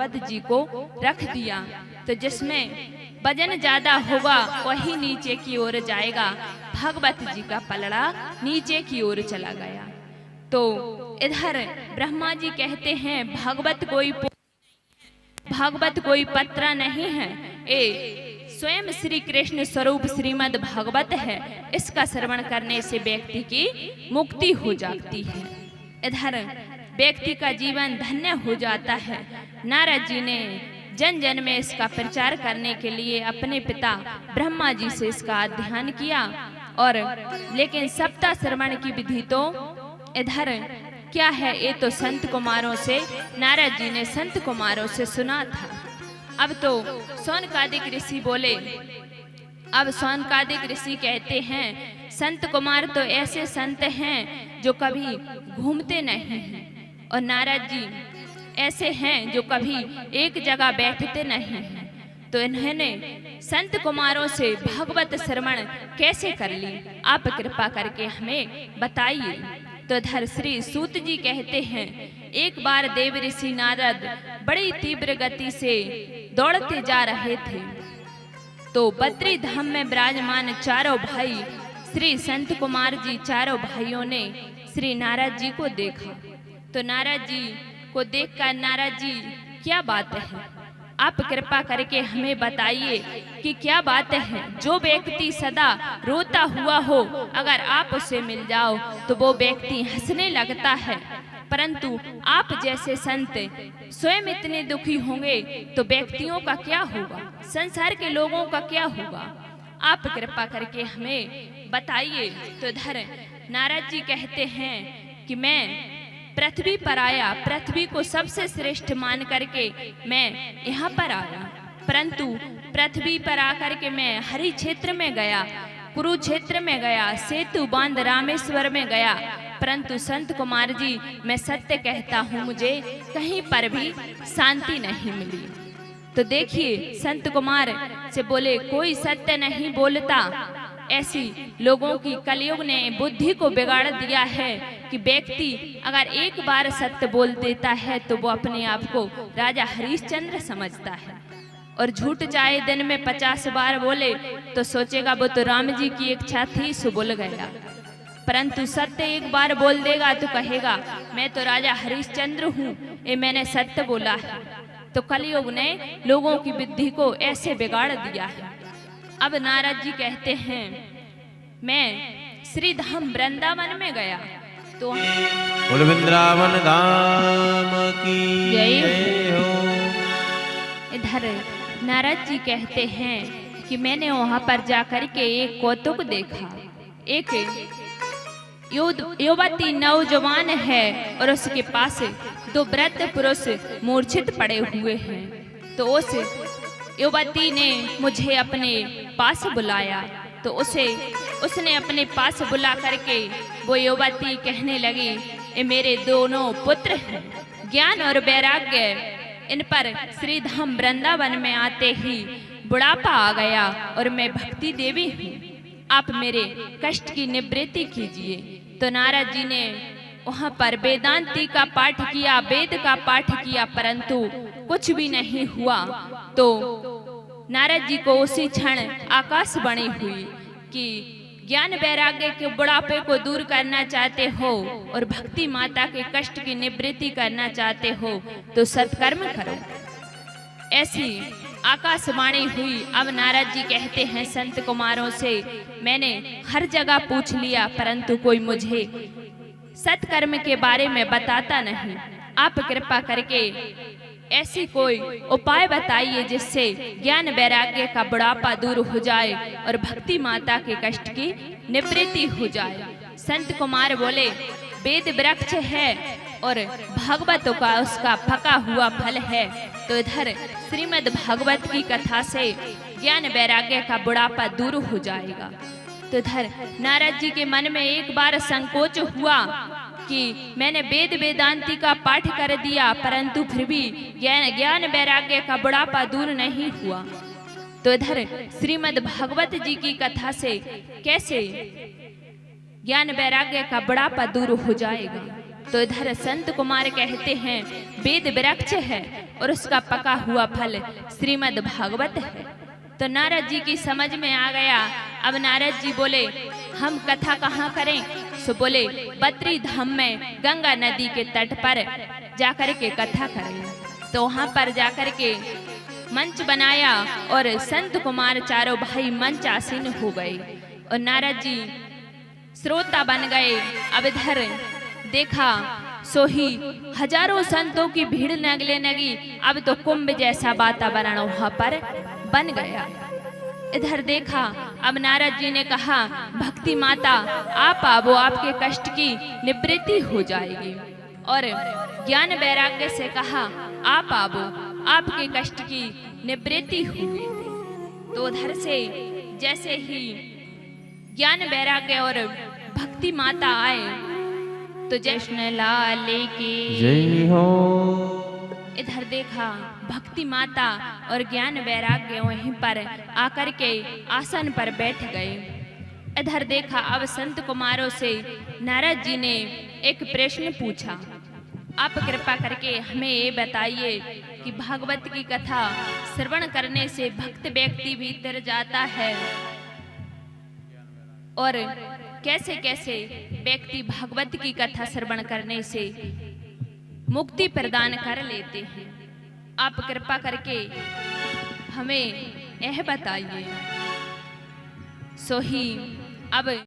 भगवत जी को रख दिया। तो जिसमें वजन ज्यादा होगा वही नीचे की ओर जाएगा। भगवत जी का पलड़ा नीचे की ओर चला गया। तो इधर ब्रह्मा जी कहते हैं भागवत कोई पत्रा नहीं है, ये स्वयं श्री कृष्ण स्वरूप श्रीमद् भागवत है। इसका श्रवण करने से व्यक्ति की मुक्ति हो जाती है। इधर व्यक्ति का जीवन धन्य हो जाता है। नारद जी ने जन जन में इसका प्रचार करने के लिए अपने पिता ब्रह्मा जी से इसका अध्ययन किया। और लेकिन सप्ताह श्रवण की विधि तो इधर क्या है, ये तो संत कुमारों से नारद जी ने संत कुमारों से सुना था। अब तो शौनकादिक ऋषि बोले। अब शौनकादिक ऋषि कहते हैं संत कुमार तो ऐसे संत हैं जो कभी घूमते नहीं हैं, और नारद जी ऐसे हैं जो कभी एक जगह बैठते नहीं हैं। तो इन्होंने संत कुमारों से भगवत श्रवण कैसे कर ली, आप कृपा करके हमें बताइए। तो इधर श्री सूत जी कहते हैं एक बार देव ऋषि नारद बड़ी तीव्र गति से दौड़ते जा रहे थे। तो बद्री धाम में विराजमान चारों भाई श्री संत कुमार जी चारों भाइयों ने श्री नारद जी को देखा। तो नारद जी को देखकर नारद जी क्या बात है, आप कृपा करके हमें बताइए कि क्या बात है। जो व्यक्ति सदा रोता हुआ हो अगर आप उसे मिल जाओ तो वो व्यक्ति हंसने लगता है, परंतु आप जैसे संत स्वयं इतने दुखी होंगे तो व्यक्तियों का क्या होगा, संसार के लोगों का क्या होगा, आप कृपा करके हमें बताइए। तो इधर नारद जी कहते हैं कि मैं पृथ्वी पर आया, पृथ्वी को सबसे श्रेष्ठ मान करके मैं यहाँ पर आया, परंतु पृथ्वी पर आकर के मैं हरि क्षेत्र में गया, कुरुक्षेत्र में गया, सेतु बांध रामेश्वर में गया, परंतु संत कुमार जी मैं सत्य कहता हूँ मुझे कहीं पर भी शांति नहीं मिली। तो देखिए संत कुमार से बोले कोई सत्य नहीं बोलता। ऐसी लोगों की कलयुग ने बुद्धि को बिगाड़ दिया है कि व्यक्ति अगर एक बार सत्य बोल देता है तो वो अपने आप को राजा हरिश्चंद्र समझता है, और झूठ चाहे दिन में 50 बार बोले तो सोचेगा वो तो राम जी की इच्छा थी सो बोल गया, परंतु सत्य एक बार बोल देगा तो कहेगा मैं तो राजा हरिश्चंद्र हूँ, ये मैंने सत्य बोला है। तो कलयुग ने लोगों की बुद्धि को ऐसे बिगाड़ दिया है। अब नारद जी कहते हैं मैं श्री धाम वृंदावन में गया तो वृंदावन धाम की जय हो। इधर नारद जी कहते हैं कि मैंने वहां पर जाकर के एक कौतुक देखा। एक युवती नौजवान है और उसके पास 2 वृद्ध पुरुष मूर्छित पड़े हुए हैं। तो उस युवती ने मुझे अपने पास बुलाया। तो उसने अपने पास बुला करके वो युवती कहने लगी ये मेरे दोनों पुत्र हैं, ज्ञान और वैराग्य इन पर श्री धाम वृंदावन में आते ही बुढ़ापा आ गया और मैं भक्ति देवी हूँ, आप मेरे कष्ट की निवृत्ति कीजिए। तो नारद जी ने वहाँ पर वेदांती का पाठ किया, वेद का पाठ किया, परंतु कुछ भी नहीं हुआ। तो नारद जी को उसी क्षण आकाशवाणी हुई कि ज्ञान वैराग्य के बुढ़ापे को दूर करना चाहते हो और भक्ति माता के कष्ट की निवृत्ति करना चाहते हो तो सत्कर्म करो। ऐसी आकाशवाणी हुई। अब नारद जी कहते हैं संत कुमारों से मैंने हर जगह पूछ लिया परंतु कोई मुझे सत्कर्म के बारे में बताता नहीं, आप कृपा करके ऐसी कोई उपाय बताइए जिससे ज्ञान वैराग्य का बुढ़ापा दूर हो जाए और भक्ति माता के कष्ट की निवृत्ति हो जाए। संत कुमार बोले वेद वृक्ष है और भागवत का उसका पका हुआ फल है। तो इधर श्रीमद् भागवत की कथा से ज्ञान वैराग्य का बुढ़ापा दूर हो जाएगा। तो इधर नारद जी के मन में एक बार संकोच हुआ कि मैंने वेद वेदांती का पाठ कर दिया परंतु फिर भी ज्ञान वैराग्य का बुढ़ापा दूर नहीं हुआ। तो इधर श्रीमद् भागवत जी की कथा से कैसे ज्ञान वैराग्य का बुढ़ापा दूर हो जाएगा। तो इधर संत कुमार कहते हैं वेद वृक्ष है और उसका पका हुआ फल श्रीमद् भागवत है। तो नारद जी की समझ में आ गया। अब नारद जी बोले हम कथा कहाँ करें? सो बोले बद्री धाम में गंगा नदी के तट पर जाकर के कथा करें। तो वहां पर जाकर के मंच बनाया और संत कुमार चारों भाई मंच आसीन हो गए और नारद जी श्रोता बन गए। अब इधर देखा सो ही हजारों संतों की भीड़ लगने लगी। अब तो कुंभ जैसा वातावरण वहां पर बन गया। इधर देखा अब नारद जी ने कहा भक्ति माता आप आवो, आपके कष्ट की निवृत्ति हो जाएगी। और ज्ञान वैराग्य से कहा आप आवो, आपके कष्ट की निवृत्ति होगी। तो उधर से जैसे ही ज्ञान वैराग्य और भक्ति माता आए तो जश्न लाल की जय हो। इधर देखा भक्ति माता और ज्ञान वैराग्य वहीं पर आकर के आसन पर बैठ गए। इधर देखा अब संत कुमारों से नारद जी ने एक प्रश्न पूछा, आप कृपा करके हमें ये बताइए कि भागवत की कथा श्रवण करने से भक्त व्यक्ति भीतर जाता है और कैसे कैसे व्यक्ति भागवत की कथा श्रवण करने से मुक्ति प्रदान कर लेते हैं। आप कृपा करके हमें यह बताइए। सो ही अब